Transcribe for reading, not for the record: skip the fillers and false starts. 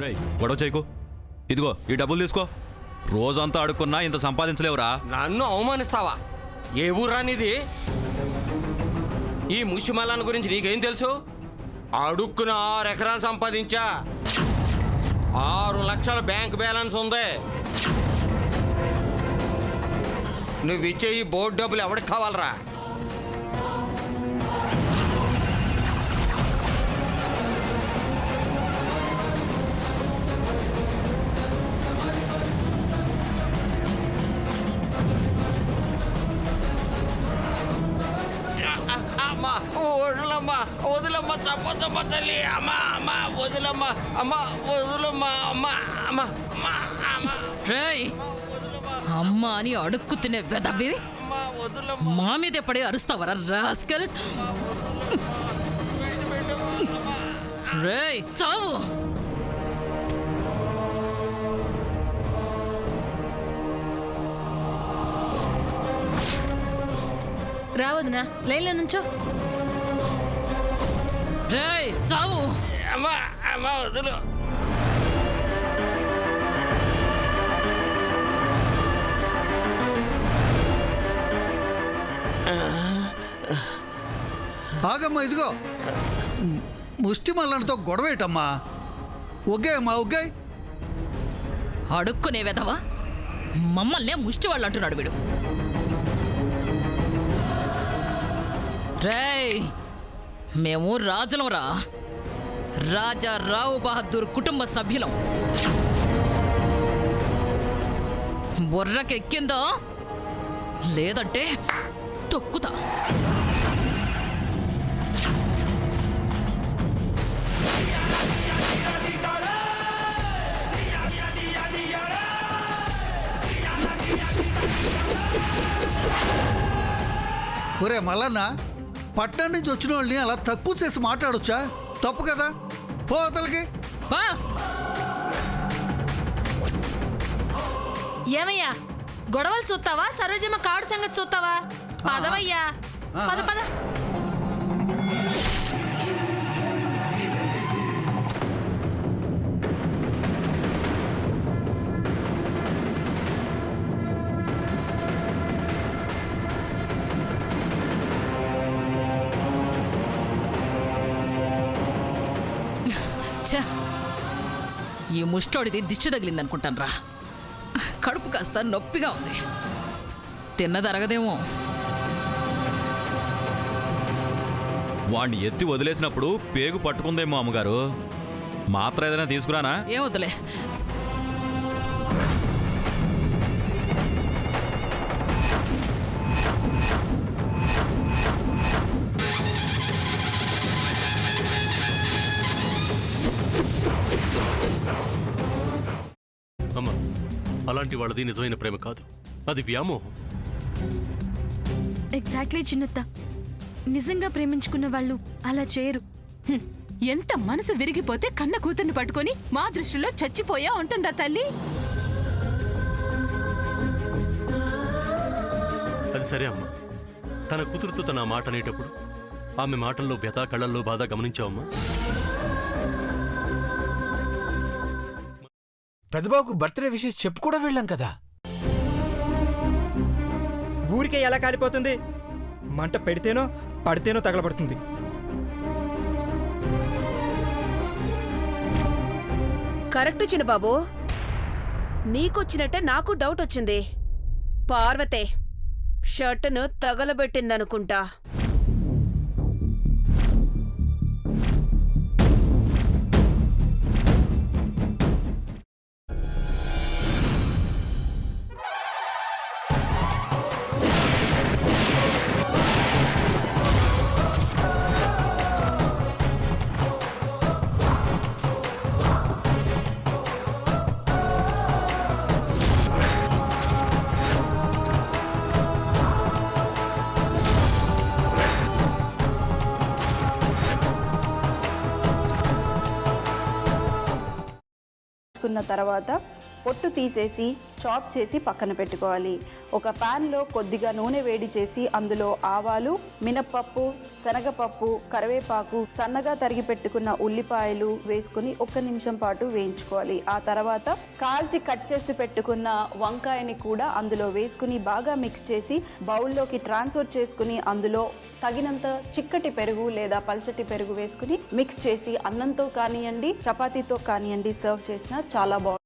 రేయ్ గొడవ చేయకు. ఇదిగో ఈ డబ్బులు తీసుకో. రోజంతా అడుక్కున్నా ఇంత సంపాదించలేవురా. నన్ను అవమానిస్తావా? ఏ ఊర్రా నీది? ఈ ముష్టిమల్లాన్ గురించి నీకేం తెలుసు? అడుక్కున 6 ఎకరాలు సంపాదించా. 6 లక్షల బ్యాంక్ బ్యాలెన్స్ ఉంది. నువ్వు ఇచ్చే ఈ బోర్డు డబ్బులు ఎవరికి కావాలరా? అమ్మా వదులమ్మా, వదులమ్మా, చప్పదమ్మా తల్లి. అమ్మా అమ్మా వదులమ్మా, అమ్మా వదులమ్మా, అమ్మా అమ్మా అమ్మా అమ్మా రేయ్ అమ్మ అని అడుక్కు తినే వెదవి మా మీదే పడి అరుస్తావరా రాస్కల్. రేయ్ చావు. రావద్దునా లైన్లో నుంచో. రేయ్ చావు. అమ్మా అమ్మా వదులు. ఆగమ్మా, ఇదిగో ముష్టి మల్లనతో గొడవేటమ్మా. ఒగ్గాయమ్మా ఒగ్గాయి. అడుక్కునే వెదవా మమ్మల్నే ముష్టి వాళ్ళు అంటున్నాడు వీడు. రేయ్ మేము రాజులం రా. రాజా రావు బహదూర్ కుటుంబ సభ్యులం. బుర్రకెక్కిందో లేదంటే తొక్కుతా. ఒరే మల్లన్న, పట్నం నుంచి వచ్చిన వాళ్ళని అలా తక్కువ చేసి మాట్లాడొచ్చా? తప్పు కదా. పో అవతలకి. బా ఏమయ్యా గొడవలు చూస్తావా? సరోజమ్మ కాడు సంగతి చూస్తావా? పదవయ్యా, పద పద. ఈ ముష్టోడిది దిష్టి తగిలిందనుకుంటాను రా. కడుపు కాస్త నొప్పిగా ఉంది. తిన్నదరగదేమో. వాణ్ణి ఎత్తి వదిలేసినప్పుడు పేగు పట్టుకుందేమో అమ్మగారు. మాత్ర ఏదైనా తీసుకురానా? ఏం వద్దులే. అమ్మా, అలాంటి వాళ్ళది నిజమైన ప్రేమ కాదు, అది వ్యామోహం. ఎగ్జాక్ట్లీ చిన్నత్త. నిజంగా ప్రేమించుకున్న వాళ్ళు అలా చేయరు. ఎంత మనసు విరిగిపోతే కన్న కూతుర్ని పట్టుకొని మా దృష్టిలో చచ్చిపోయా ఉంటుందా తల్లి? అది సరే అమ్మా, తన కూతురుతో తన మాట అనేటప్పుడు ఆమె మాటల్లో వ్యథ, కళ్ళల్లో బాధ గమనించావమ్మా? పెద్దబాబుకు బర్త్డే విషెస్ చెప్పు కూడా వెళ్ళాం కదా. ఊరికే ఎలా కాలిపోతుంది? మంట పెడితేనో పడితేనో తగలబడుతుంది. కరెక్ట్ చిన్నబాబు, నీకొచ్చినట్టే నాకు డౌట్ వచ్చింది. పార్వతే షర్టును తగలబెట్టిందనుకుంటా. తర్వాత పొట్టు తీసేసి చాప్ చేసి పక్కన పెట్టుకోవాలి. ఒక ప్యాన్లో కొద్దిగా నూనె వేడి చేసి అందులో ఆవాలు, మినప్పప్పు, శనగపప్పు, కరివేపాకు, సన్నగా తరిగి పెట్టుకున్న ఉల్లిపాయలు వేసుకుని 1 నిమిషం పాటు వేయించుకోవాలి. ఆ తర్వాత కాల్చి కట్ చేసి పెట్టుకున్న వంకాయని కూడా అందులో వేసుకుని బాగా మిక్స్ చేసి బౌల్లోకి ట్రాన్స్ఫర్ చేసుకుని అందులో తగినంత చిక్కటి పెరుగు లేదా పల్చటి పెరుగు వేసుకుని మిక్స్ చేసి అన్నంతో కానివ్వండి, చపాతీతో కానివ్వండి సర్వ్ చేసినా చాలా బాగుంటుంది.